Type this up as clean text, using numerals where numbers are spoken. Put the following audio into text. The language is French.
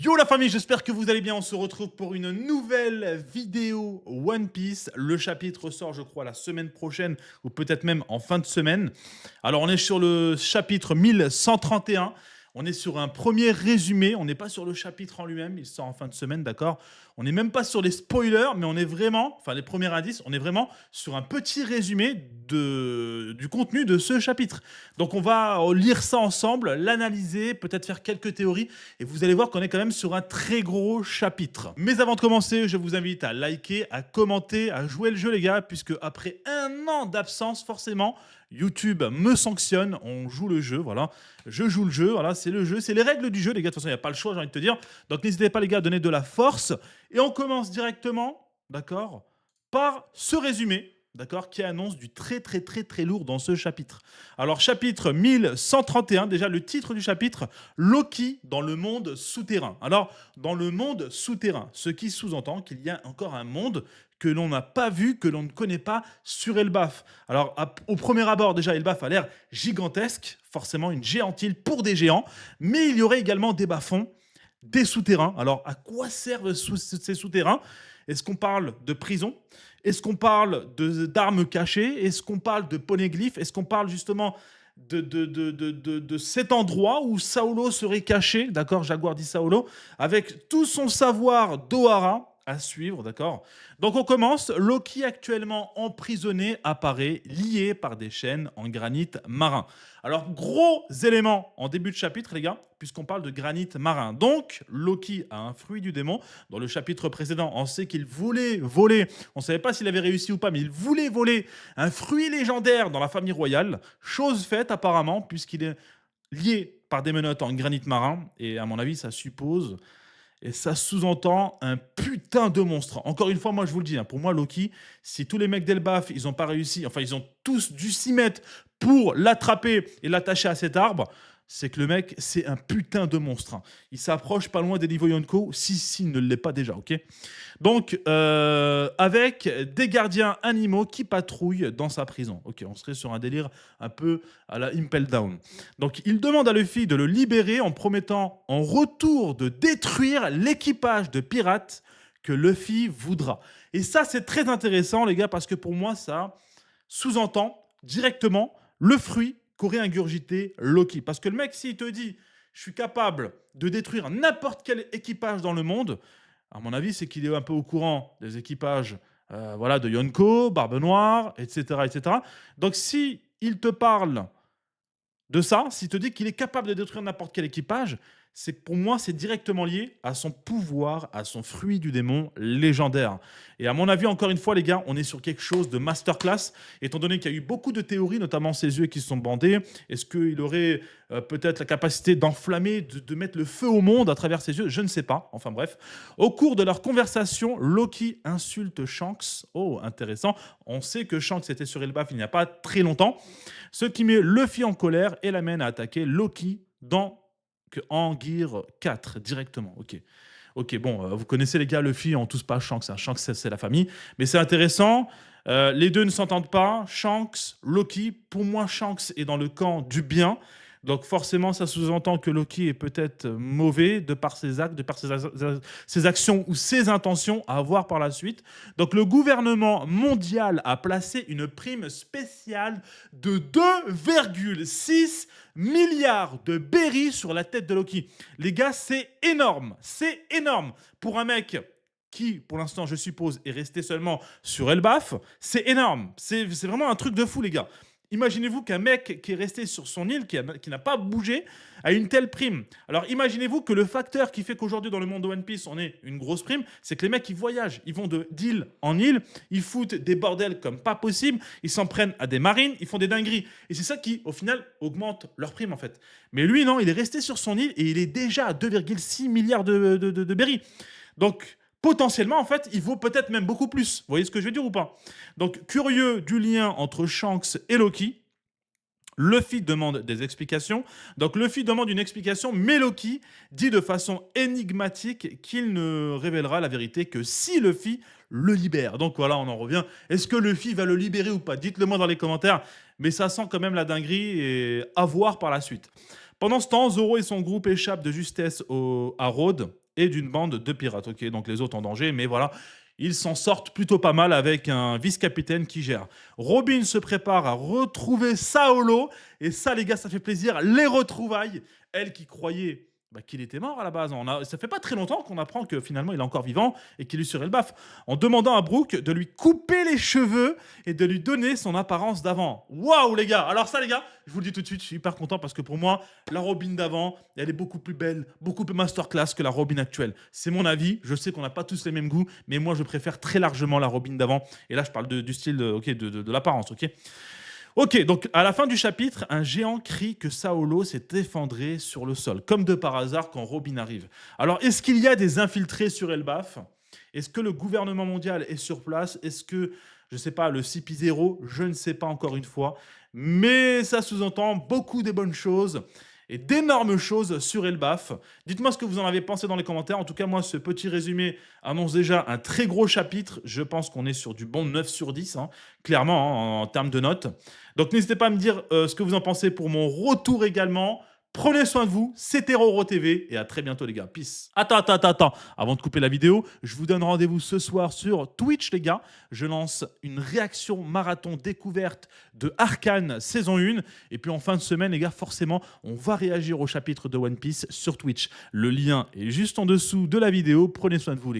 Yo la famille, j'espère que vous allez bien. On se retrouve pour une nouvelle vidéo One Piece. Le chapitre sort, je crois, la semaine prochaine ou peut-être même en fin de semaine. Alors, on est sur le chapitre 1131. On est sur un premier résumé. On n'est pas sur le chapitre en lui-même. Il sort en fin de semaine, d'accord? On n'est même pas sur les spoilers, mais on est vraiment, enfin les premiers indices, on est vraiment sur un petit résumé du contenu de ce chapitre. Donc on va lire ça ensemble, l'analyser, peut-être faire quelques théories et vous allez voir qu'on est quand même sur un très gros chapitre. Mais avant de commencer, je vous invite à liker, à commenter, à jouer le jeu les gars, puisque après un an d'absence, forcément, YouTube me sanctionne, on joue le jeu, voilà. Je joue le jeu, voilà, c'est le jeu, c'est les règles du jeu les gars, de toute façon il n'y a pas le choix, j'ai envie de te dire. Donc n'hésitez pas les gars à donner de la force. Et on commence directement, d'accord, par ce résumé, d'accord, qui annonce du très lourd dans ce chapitre. Alors, chapitre 1131, déjà le titre du chapitre, Loki dans le monde souterrain. Alors, dans le monde souterrain, ce qui sous-entend qu'il y a encore un monde que l'on n'a pas vu, que l'on ne connaît pas sur Elbaf. Alors, au premier abord, déjà, Elbaf a l'air gigantesque, forcément une géante île pour des géants, mais il y aurait également des bas-fonds, des souterrains. Alors, à quoi servent ces souterrains? Est-ce qu'on parle de prison? Est-ce qu'on parle d'armes cachées? Est-ce qu'on parle de poneglyphes? Est-ce qu'on parle justement de cet endroit où Saulo serait caché, d'accord? Jaguar dit Saulo, avec tout son savoir d'Ohara à suivre, d'accord? Donc on commence. Loki, actuellement emprisonné, apparaît lié par des chaînes en granit marin. Alors, gros élément en début de chapitre, les gars, puisqu'on parle de granit marin. Donc, Loki a un fruit du démon. Dans le chapitre précédent, on sait qu'il voulait voler, on ne savait pas s'il avait réussi ou pas, mais il voulait voler un fruit légendaire dans la famille royale. Chose faite apparemment, puisqu'il est lié par des menottes en granit marin. Et à mon avis, ça suppose et ça sous-entend un putain de monstre. Encore une fois, moi je vous le dis, hein, pour moi Loki, si tous les mecs d'Elbaf, ils n'ont pas réussi, enfin ils ont tous dû s'y mettre pour l'attraper et l'attacher à cet arbre, c'est que le mec, c'est un putain de monstre, hein. Il s'approche pas loin des niveaux Yonko, si ne l'est pas déjà, ok? Donc, avec des gardiens animaux qui patrouillent dans sa prison. Ok, on serait sur un délire un peu à la Impel Down. Donc, il demande à Luffy de le libérer en promettant en retour de détruire l'équipage de pirates que Luffy voudra. Et ça, c'est très intéressant, les gars, parce que pour moi, ça sous-entend directement le fruit qu'aurait ingurgité Loki. Parce que le mec, s'il te dit « je suis capable de détruire n'importe quel équipage dans le monde », à mon avis, c'est qu'il est un peu au courant des équipages voilà, de Yonko, Barbe Noire, etc., etc. Donc, si il te parle de ça, s'il te dit qu'il est capable de détruire n'importe quel équipage, c'est pour moi, c'est directement lié à son pouvoir, à son fruit du démon légendaire. Et à mon avis, encore une fois, les gars, on est sur quelque chose de masterclass, étant donné qu'il y a eu beaucoup de théories, notamment ses yeux qui se sont bandés. Est-ce qu'il aurait peut-être la capacité d'enflammer, de mettre le feu au monde à travers ses yeux? Je ne sais pas. Enfin bref. Au cours de leur conversation, Loki insulte Shanks. Oh, intéressant. On sait que Shanks était sur Elbaf il n'y a pas très longtemps, ce qui met Luffy en colère et l'amène à attaquer Loki dans Anguirre 4 directement. Ok. Ok, bon, vous connaissez les gars, Luffy, on tous pas Shanks. Hein. Shanks, c'est la famille. Mais c'est intéressant. Les deux ne s'entendent pas. Shanks, Loki. Pour moi, Shanks est dans le camp du bien. Donc forcément, ça sous-entend que Loki est peut-être mauvais de par ses actes, de par ses actions ou ses intentions à avoir par la suite. Donc le gouvernement mondial a placé une prime spéciale de 2,6 milliards de berries sur la tête de Loki. Les gars, c'est énorme. C'est énorme. Pour un mec qui, pour l'instant, je suppose, est resté seulement sur Elbaf, c'est énorme. C'est vraiment un truc de fou, les gars. Imaginez-vous qu'un mec qui est resté sur son île, qui n'a pas bougé, a une telle prime. Alors imaginez-vous que le facteur qui fait qu'aujourd'hui dans le monde de One Piece on ait une grosse prime, c'est que les mecs ils voyagent, ils vont d'île en île, ils foutent des bordels comme pas possible, ils s'en prennent à des marines, ils font des dingueries. Et c'est ça qui au final augmente leur prime en fait. Mais lui non, il est resté sur son île et il est déjà à 2,6 milliards de berries. Donc potentiellement, en fait, il vaut peut-être même beaucoup plus. Vous voyez ce que je veux dire ou pas? Donc, curieux du lien entre Shanks et Loki, Luffy demande des explications. Donc, Luffy demande une explication, mais Loki dit de façon énigmatique qu'il ne révélera la vérité que si Luffy le libère. Donc, voilà, on en revient. Est-ce que Luffy va le libérer ou pas? Dites-le moi dans les commentaires. Mais ça sent quand même la dinguerie et à voir par la suite. Pendant ce temps, Zoro et son groupe échappent de justesse à Rhodes. et d'une bande de pirates. Ok, donc les autres en danger, mais voilà, ils s'en sortent plutôt pas mal avec un vice-capitaine qui gère. Robin se prépare à retrouver Saolo, et ça les gars, ça fait plaisir, les retrouvailles. Elle qui croyait qu'il était mort à la base. Ça fait pas très longtemps qu'on apprend que finalement il est encore vivant et qu'il lui serait le baf, en demandant à Brooke de lui couper les cheveux et de lui donner son apparence d'avant. Waouh les gars. Alors ça les gars, je vous le dis tout de suite, je suis hyper content parce que pour moi, la Robin d'avant, elle est beaucoup plus belle, beaucoup plus masterclass que la Robin actuelle. C'est mon avis, je sais qu'on n'a pas tous les mêmes goûts, mais moi je préfère très largement la Robin d'avant. Et là je parle du style, de l'apparence, ok. Ok, donc à la fin du chapitre, un géant crie que Saolo s'est effondré sur le sol, comme de par hasard quand Robin arrive. Alors, est-ce qu'il y a des infiltrés sur Elbaf? Est-ce que le gouvernement mondial est sur place? Est-ce que, je ne sais pas, le CP0? Je ne sais pas encore une fois. Mais ça sous-entend beaucoup de bonnes choses et d'énormes choses sur Elbaf. Dites-moi ce que vous en avez pensé dans les commentaires. En tout cas, moi, ce petit résumé annonce déjà un très gros chapitre. Je pense qu'on est sur du bon 9 sur 10, hein, clairement, en termes de notes. Donc, n'hésitez pas à me dire ce que vous en pensez pour mon retour également. Prenez soin de vous, c'était Roro TV et à très bientôt les gars. Peace. Attends. Avant de couper la vidéo, je vous donne rendez-vous ce soir sur Twitch les gars. Je lance une réaction marathon découverte de Arcane saison 1. Et puis en fin de semaine les gars, forcément, on va réagir au chapitre de One Piece sur Twitch. Le lien est juste en dessous de la vidéo. Prenez soin de vous les gars.